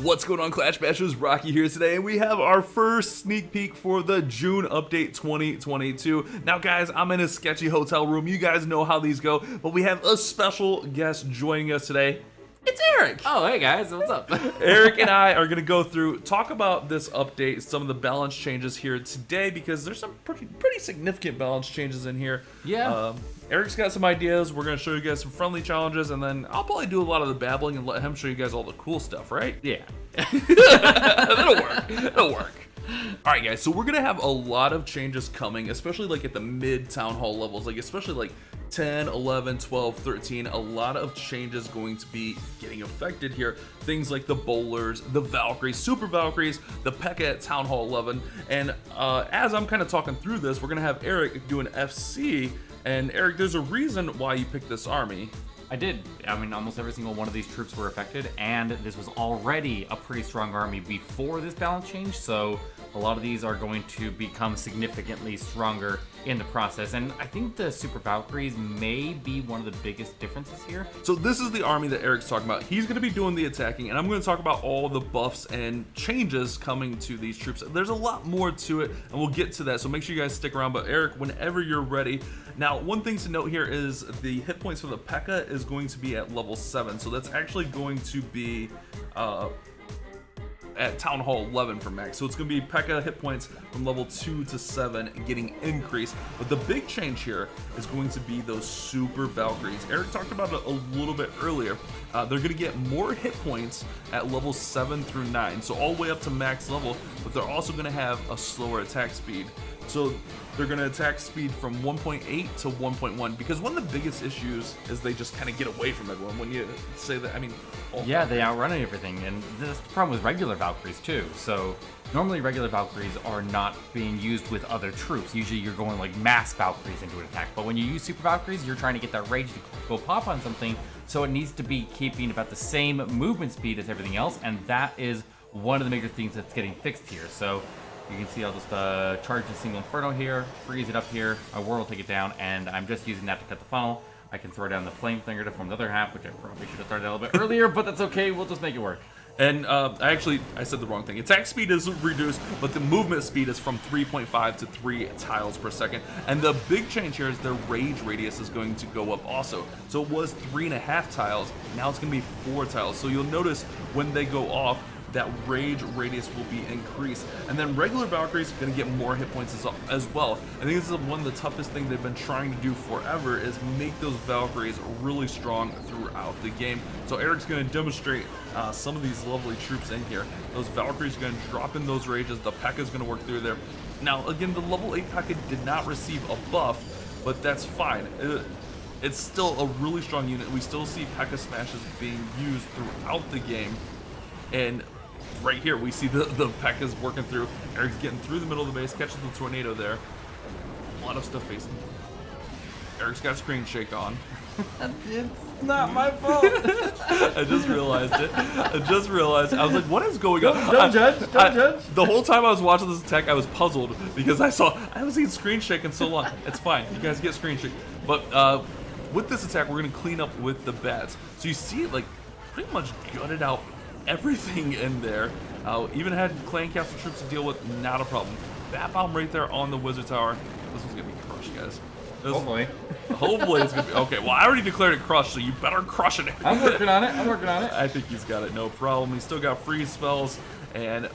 What's going on, Clash Bashers? Rocky here today, and we have our first sneak peek for the June update 2022. Now guys, I'm in a sketchy hotel room. You guys know how these go, but we have a special guest joining us today. It's Eric. Oh, hey guys, what's up? Eric and I are going to go through, talk about this update, some of the balance changes here today, because there's some pretty significant balance changes in here. Yeah. Eric's got some ideas. We're going to show you guys some friendly challenges, and then I'll probably do a lot of the babbling and let him show you guys all the cool stuff, right? Yeah. That'll work. That'll work. Alright guys, so we're gonna have a lot of changes coming, especially like at the mid town hall levels, like especially like 10, 11, 12, 13, a lot of changes going to be getting affected here. Things like the bowlers, the Valkyries, Super Valkyries, the P.E.K.K.A. at Town Hall 11, and as I'm kind of talking through this, we're gonna have Eric do an FC, and Eric, there's a reason why you picked this army. I did. I mean, almost every single one of these troops were affected, and this was already a pretty strong army before this balance change, so a lot of these are going to become significantly stronger in the process, and I think the Super Valkyries may be one of the biggest differences here. So this is the army that Eric's talking about. He's going to be doing the attacking, and I'm going to talk about all the buffs and changes coming to these troops. There's a lot more to it, and we'll get to that, so make sure you guys stick around. But Eric, whenever you're ready. Now, one thing to note here is the hit points for the P.E.K.K.A. is going to be at level 7, so that's actually going to be at Town Hall 11 for max. So it's going to be P.E.K.K.A. hit points from level 2 to 7 getting increased. But the big change here is going to be those Super Valkyries. Eric talked about it a little bit earlier. They're going to get more hit points at level 7 through 9, so all the way up to max level, but they're also going to have a slower attack speed. So they're going to attack speed from 1.8 to 1.1, because one of the biggest issues is they just kind of get away from everyone. When you say that, I mean, yeah, they outrun everything, and that's the problem with regular Valkyries too. So normally regular Valkyries are not being used with other troops. Usually you're going like mass Valkyries into an attack, but when you use Super Valkyries, you're trying to get that rage to go pop on something, so it needs to be keeping about the same movement speed as everything else, and that is one of the major things that's getting fixed here. So you can see I'll just charge the single Inferno here, freeze it up here, my war will take it down, and I'm just using that to cut the funnel. I can throw down the Flame Flinger to form the other half, which I probably should have started a little bit earlier, but that's okay, we'll just make it work. And I said the wrong thing. Attack speed is reduced, but the movement speed is from 3.5 to 3 tiles per second. And the big change here is their rage radius is going to go up also. So it was 3.5 tiles, now it's going to be 4 tiles. So you'll notice when they go off, that rage radius will be increased. And then regular Valkyries are going to get more hit points as well. I think this is one of the toughest things they've been trying to do forever, is make those Valkyries really strong throughout the game. So Eric's going to demonstrate some of these lovely troops in here. Those Valkyries are going to drop in those rages. The P.E.K.K.A. is going to work through there. Now again, the level 8 P.E.K.K.A. did not receive a buff, but that's fine. It's still a really strong unit. We still see P.E.K.K.A. smashes being used throughout the game. And right here, we see the P.E.K.K.A.'s working through. Eric's getting through the middle of the base, catches the tornado there. A lot of stuff facing. Eric's got screen shake on. It's not my fault. I just realized it. I was like, what is going on? Don't judge. Don't judge. The whole time I was watching this attack, I was puzzled because I haven't seen screen shake in so long. It's fine. You guys get screen shake. But with this attack, we're going to clean up with the bats. So you see it like pretty much gutted out everything in there. Even had clan castle troops to deal with, not a problem. Bat bomb right there on the wizard tower. This one's gonna be crushed, guys. Hopefully. Hopefully it's gonna be okay. Well, I already declared it crushed, so you better crush it. I'm working on it. I think he's got it, no problem. He's still got freeze spells, and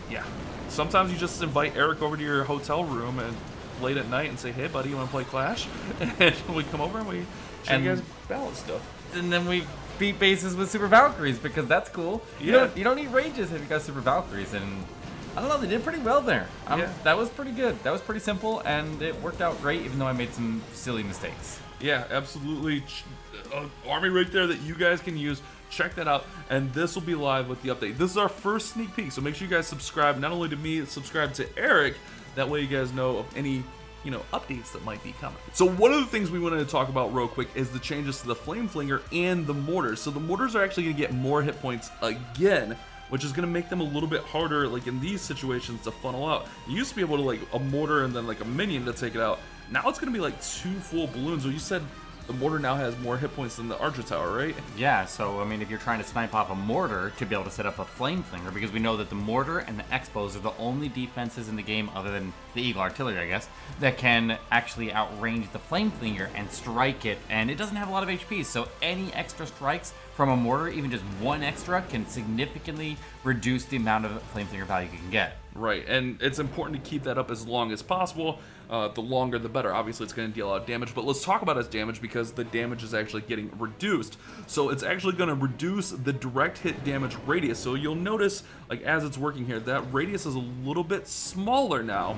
yeah. Sometimes you just invite Eric over to your hotel room and late at night and say, "Hey, buddy, you want to play Clash?" And we come over and we show you guys balance stuff. And then we beat bases with Super Valkyries, because that's cool. Yeah. You don't need rages if you got Super Valkyries, and I don't know, they did pretty well there. Yeah. That was pretty good. That was pretty simple, and it worked out great, even though I made some silly mistakes. Yeah, absolutely. Army right there that you guys can use. Check that out, and this will be live with the update. This is our first sneak peek, so make sure you guys subscribe, not only to me, subscribe to Eric. That way you guys know of any updates that might be coming. So one of the things we wanted to talk about real quick is the changes to the Flame Flinger and the mortars. So the mortars are actually going to get more hit points again, which is going to make them a little bit harder, like in these situations, to funnel out. You used to be able to like a mortar and then like a minion to take it out. Now it's going to be like 2 full balloons. Or you said the mortar now has more hit points than the archer tower, right? Yeah, so I mean, if you're trying to snipe off a mortar to be able to set up a Flame Flinger, because we know that the mortar and the Expos are the only defenses in the game, other than the Eagle Artillery, I guess, that can actually outrange the Flame Flinger and strike it, and it doesn't have a lot of HP, so any extra strikes from a mortar, even just one extra, can significantly reduce the amount of Flame Flinger value you can get. Right, and it's important to keep that up as long as possible. The longer the better. Obviously, it's going to deal a lot of damage, but let's talk about its damage because the damage is actually getting reduced. So it's actually going to reduce the direct hit damage radius. So you'll notice, like as it's working here, that radius is a little bit smaller now,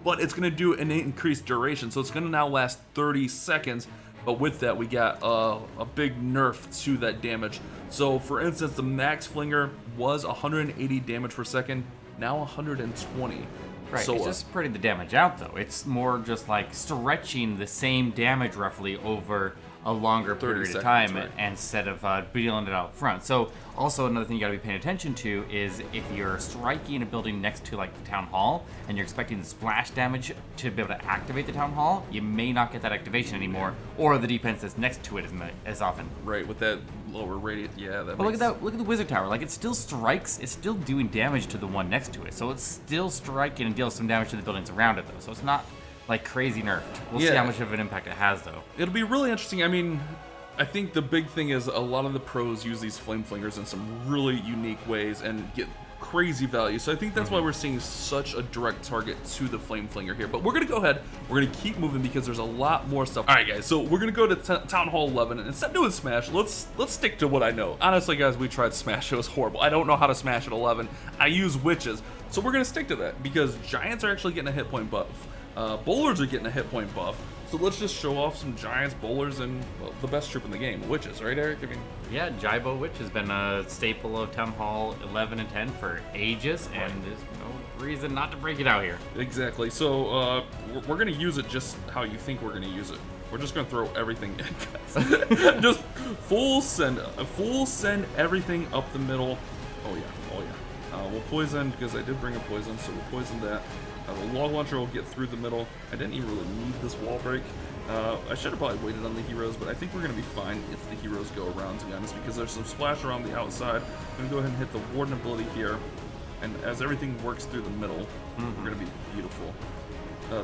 but it's going to do an increased duration. So it's going to now last 30 seconds. But with that, we got a big nerf to that damage. So for instance, the max flinger was 180 damage per second, now 120. Right, So, it's just spreading the damage out, though. It's more just like stretching the same damage roughly over a longer period of seconds, time right. instead of dealing it out front. So also another thing you gotta be paying attention to is if you're striking a building next to like the town hall and you're expecting the splash damage to be able to activate the town hall, you may not get that activation anymore, or the defense that's next to it isn't as often. right, with that lower radius, yeah, that But look makes at that! Look at the wizard tower. Like it still strikes. It's still doing damage to the one next to it. So it's still striking and deals some damage to the buildings around it, though. So it's not like crazy nerfed. We'll see Yeah. how much of an impact it has, though. It'll be really interesting. I mean, I think the big thing is a lot of the pros use these flame flingers in some really unique ways and get crazy value. So I think that's why we're seeing such a direct target to the flame flinger here. But we're gonna go ahead, we're gonna keep moving because there's a lot more stuff. All right, guys. So we're gonna go to Town Hall 11, and instead of doing Smash, let's stick to what I know. Honestly, guys, we tried Smash. It was horrible. I don't know how to Smash at 11. I use witches, so we're gonna stick to that because giants are actually getting a hit point buff. Bowlers are getting a hit point buff. So let's just show off some giants, bowlers, and well, the best troop in the game, witches, right, Eric? I mean, Yeah, Jaibo Witch has been a staple of Town Hall 11 and 10 for ages, and there's no reason not to break it out here. exactly. So we're gonna use it just how you think we're gonna use it. We're just gonna throw everything in, guys. Just full send everything up the middle. Oh yeah. We'll poison because I did bring a poison, so we'll poison that. The log launcher will get through the middle. I didn't even really need this wall break. I should have probably waited on the heroes, but I think we're going to be fine if the heroes go around, to be honest, because there's some splash around the outside. I'm going to go ahead and hit the Warden ability here, and as everything works through the middle, we're going to be beautiful.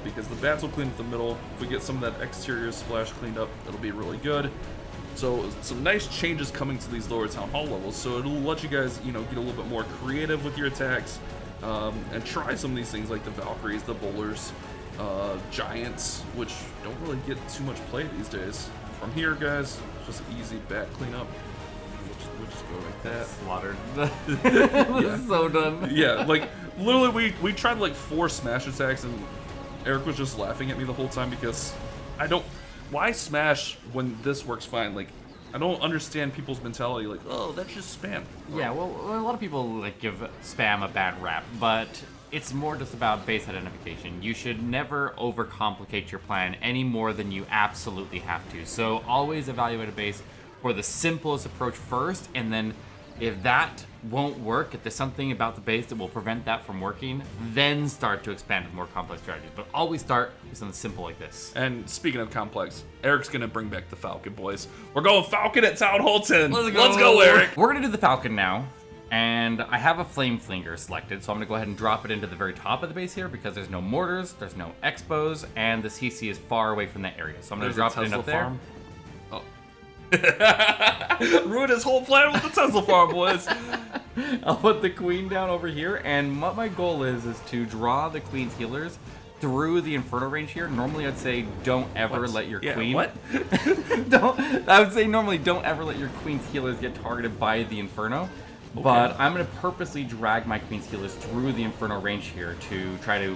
Because the bats will clean up the middle. If we get some of that exterior splash cleaned up, it'll be really good. So some nice changes coming to these lower Town Hall levels, so it'll let you guys, get a little bit more creative with your attacks. And try some of these things like the Valkyries, the bowlers, giants, which don't really get too much play these days. From here, guys, just easy bat cleanup. We'll just go like that. Slaughtered. Yeah. So done. Yeah, like literally, we tried like 4 smash attacks, and Eric was just laughing at me the whole time because I don't. Why smash when this works fine? Like, I don't understand people's mentality. Like, oh, that's just spam. Yeah, well, a lot of people like give spam a bad rap, but it's more just about base identification. You should never overcomplicate your plan any more than you absolutely have to. So always evaluate a base for the simplest approach first, and then if that won't work, if there's something about the base that will prevent that from working, then start to expand with more complex strategies. But always start with something simple like this. And speaking of complex, Eric's gonna bring back the Falcon, boys. We're going Falcon at Town Hall 10. Let's go, Eric. We're gonna do the Falcon now, and I have a Flame Flinger selected, so I'm gonna go ahead and drop it into the very top of the base here because there's no mortars, there's no expos, and the CC is far away from that area. So I'm gonna drop it in up there. Farm. Oh. Ruined his whole plan with the Tesla farm, boys. I'll put the queen down over here, and what my goal is to draw the queen's healers through the Inferno range here. Normally I'd say don't ever let your queen... What? I would say normally don't ever let your queen's healers get targeted by the Inferno. Okay. But I'm going to purposely drag my queen's healers through the Inferno range here to try to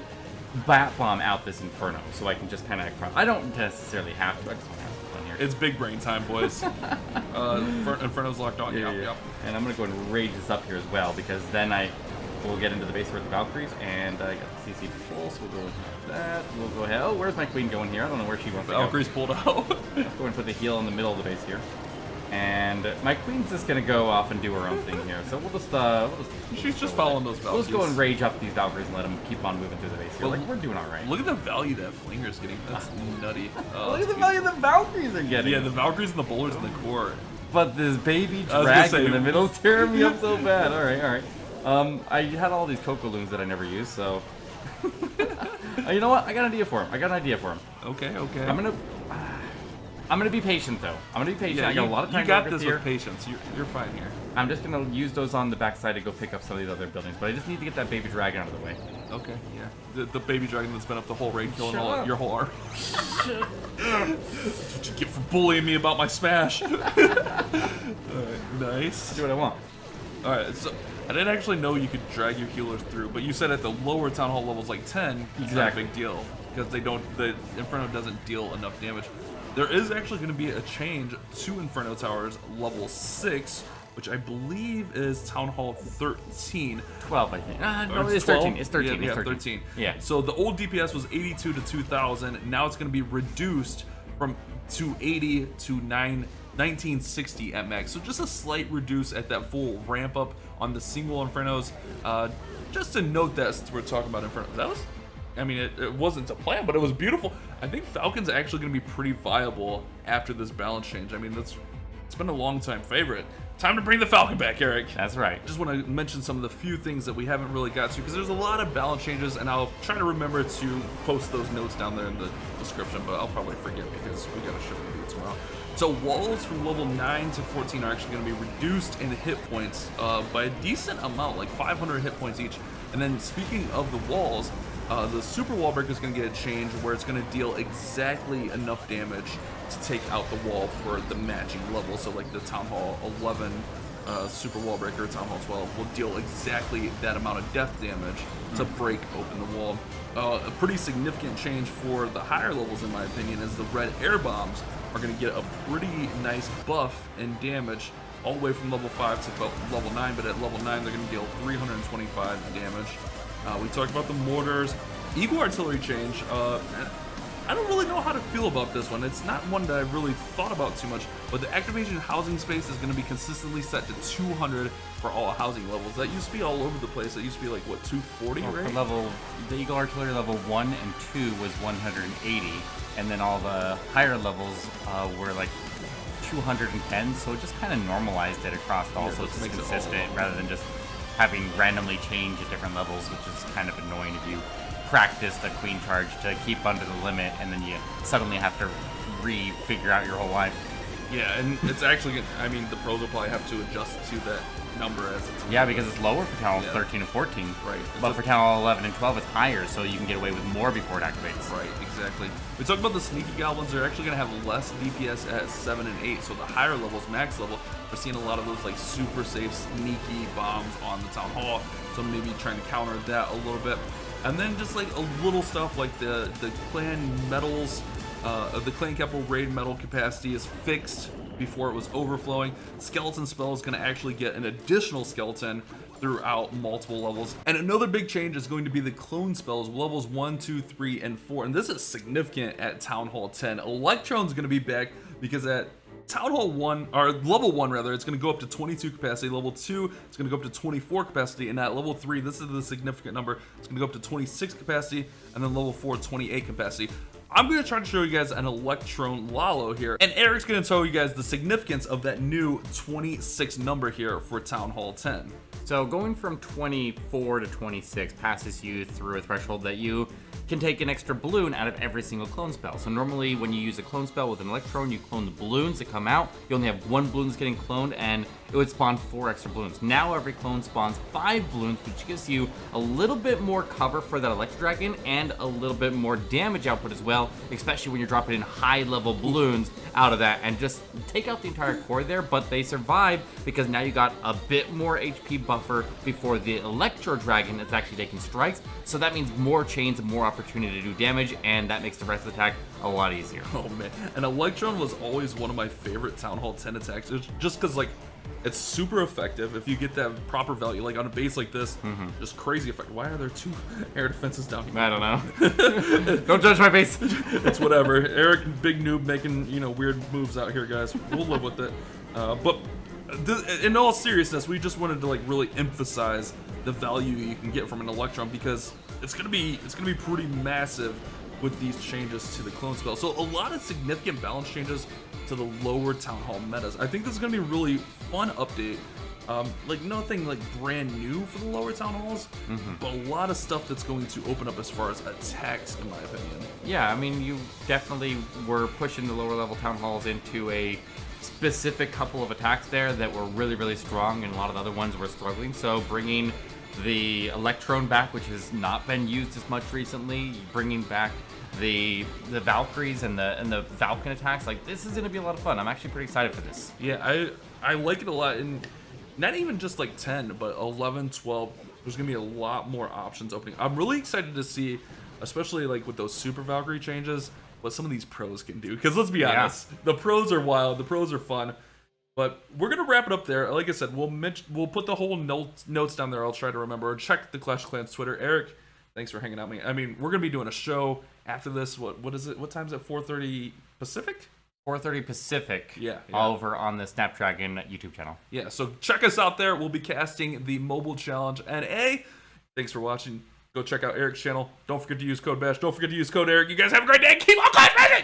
bat bomb out this Inferno. So I can just kind of... I don't necessarily have to, I just want to have some fun here. It's big brain time, boys. Inferno's locked on. Yep. And I'm going to go ahead and rage this up here as well, because then we'll get into the base with the Valkyries, and I got the CC full, so we'll go with that. We'll go ahead. Oh, where's my queen going here? I don't know where she wants to go. Valkyries pulled out. Let's go and put the heal in the middle of the base here. And my queen's just gonna go off and do her own thing here. So we'll just She's just following those we'll Valkyries. just go and rage up these Valkyries and let them keep on moving through the base here. Well, Like, we're doing all right. Look at the value that Flinger's getting. That's nutty. Look at the value the Valkyries are getting. Yeah, the Valkyries and the bowlers in the core. But this baby I was gonna dragon say- in the middle is tearing me up so bad. All right. I had all these Coco Looms that I never used, so... You know what? I got an idea for him. Okay. I'm gonna be patient though. Yeah, I got a lot of time you got to work this here. with patience. You're fine here. I'm just gonna use those on the backside to go pick up some of these other buildings, but I just need to get that baby dragon out of the way. Okay, yeah. The baby dragon that's been up the whole raid, killing Shut up. your whole army. That's what you get for bullying me about my smash. Alright, nice. Do what I want. Alright, so I didn't actually know you could drag your healers through, but you said at the lower town hall levels like 10, it's not a big deal. Because the Inferno doesn't deal enough damage. There is actually going to be a change to Inferno Towers level 6, which I believe is Town Hall 13. 12, I think. No, Or it's 13. It's 13. Yeah, it's 13. Yeah. So the old DPS was 82 to 2000. Now it's going to be reduced from 280 to 1960 at max. So just a slight reduce at that full ramp up on the single Infernos. Just to note that since we're talking about Infernos, that was. I mean, it wasn't a plan, but it was beautiful. I think Falcon's actually going to be pretty viable after this balance change. I mean, it's been a long time favorite. Time to bring the Falcon back, Eric. That's right. Just want to mention some of the few things that we haven't really got to, because there's a lot of balance changes, and I'll try to remember to post those notes down there in the description, but I'll probably forget because we got to ship a video tomorrow. So walls from level 9 to 14 are actually going to be reduced in hit points by a decent amount, like 500 hit points each. And then speaking of the walls, the Super Wall Breaker is going to get a change where it's going to deal exactly enough damage to take out the wall for the matching level. So like the Town Hall 11 Super Wall Breaker, Town Hall 12 will deal exactly that amount of death damage to break open the wall. A pretty significant change for the higher levels, in my opinion, is the red air bombs are going to get a pretty nice buff in damage all the way from level 5 to level 9, but at level 9 they're going to deal 325 damage. We talked about the mortars. Eagle artillery change. I don't really know how to feel about this one. It's not one that I've really thought about too much, but the activation housing space is going to be consistently set to 200 for all housing levels. That used to be all over the place. It used to be like, what, 240, Well, right? for the Eagle Artillery level 1 and 2 was 180, and then all the higher levels were like 210, so it just kind of normalized it across all, Yeah, so just it's makes it all consistent level. rather than just having randomly change at different levels, which is kind of annoying if you practice the queen charge to keep under the limit and then you suddenly have to re-figure out your whole life. Yeah, and it's actually, I mean, the pros will probably have to adjust to that number as it's Yeah, because it's lower for Town Hall Yeah. 13 and 14. Right. But for Town Hall 11 and 12, it's higher, so you can get away with more before it activates. Right, exactly. We talked about the sneaky goblins. They're actually going to have less DPS at 7 and 8, so the higher levels, max level, we're seeing a lot of those like super safe sneaky bombs on the town hall, so maybe trying to counter that a little bit. And then just like a little stuff like the clan medals, the clan capital raid medal capacity is fixed before it was overflowing. Skeleton spell is going to actually get an additional skeleton throughout multiple levels. And another big change is going to be the clone spells, levels 1, 2, 3, and 4. And this is significant at Town Hall 10. Electron's going to be back because at Town Hall 1, or level 1 rather, it's going to go up to 22 capacity. Level 2, it's going to go up to 24 capacity. And at level 3, this is the significant number, it's going to go up to 26 capacity. And then level 4, 28 capacity. I'm going to try to show you guys an Electron Lalo here. And Eric's going to tell you guys the significance of that new 26 number here for Town Hall 10. So going from 24 to 26 passes you through a threshold that you can take an extra balloon out of every single clone spell. So normally when you use a clone spell with an Electron, you clone the balloons that come out. You only have 1 balloon that's getting cloned, and it would spawn 4 extra balloons. Now every clone spawns 5 balloons, which gives you a little bit more cover for that Electro Dragon and a little bit more damage output as well, especially when you're dropping in high level balloons out of that, and just take out the entire core there. But they survive because now you got a bit more HP buffer before the Electro Dragon is actually taking strikes. So that means more chains and more opportunity to do damage, and that makes the rest of the attack a lot easier. Oh man, and Electron was always one of my favorite Town Hall 10 attacks. It was just because like It's super effective if you get that proper value, like on a base like this, just crazy effect. Why are there 2 air defenses down here? I don't know. Don't judge my base. It's whatever. Eric, big noob, making weird moves out here, guys. We'll live with it. But in all seriousness, we just wanted to like really emphasize the value you can get from an Electron, because it's gonna be pretty massive with these changes to the clone spell. So a lot of significant balance changes to the lower Town Hall metas. I think this is gonna be a really fun update. Like nothing like brand new for the lower Town Halls, but a lot of stuff that's going to open up as far as attacks, in my opinion. Yeah, I mean, you definitely were pushing the lower level Town Halls into a specific couple of attacks there that were really, really strong, and a lot of the other ones were struggling. So bringing the Electron back, which has not been used as much recently, bringing back the Valkyries and the Falcon attacks, like this is going to be a lot of fun. I'm actually pretty excited for this. Yeah, I like it a lot, and not even just like 10, but 11, 12, there's going to be a lot more options opening. I'm really excited to see, especially like with those Super Valkyrie changes, what some of these pros can do. Because let's be honest, the pros are wild, the pros are fun. But we're gonna wrap it up there. Like I said, we'll put the whole notes down there. I'll try to remember. Or check the Clash of Clans Twitter. Eric, thanks for hanging out with me. I mean, we're gonna be doing a show after this. What is it? What time's it? 4:30 Pacific? 4:30 Pacific. Yeah. Over on the Snapdragon YouTube channel. Yeah. So check us out there. We'll be casting the mobile challenge NA. Thanks for watching. Go check out Eric's channel. Don't forget to use code BASH. Don't forget to use code Eric. You guys have a great day. Keep on clashing!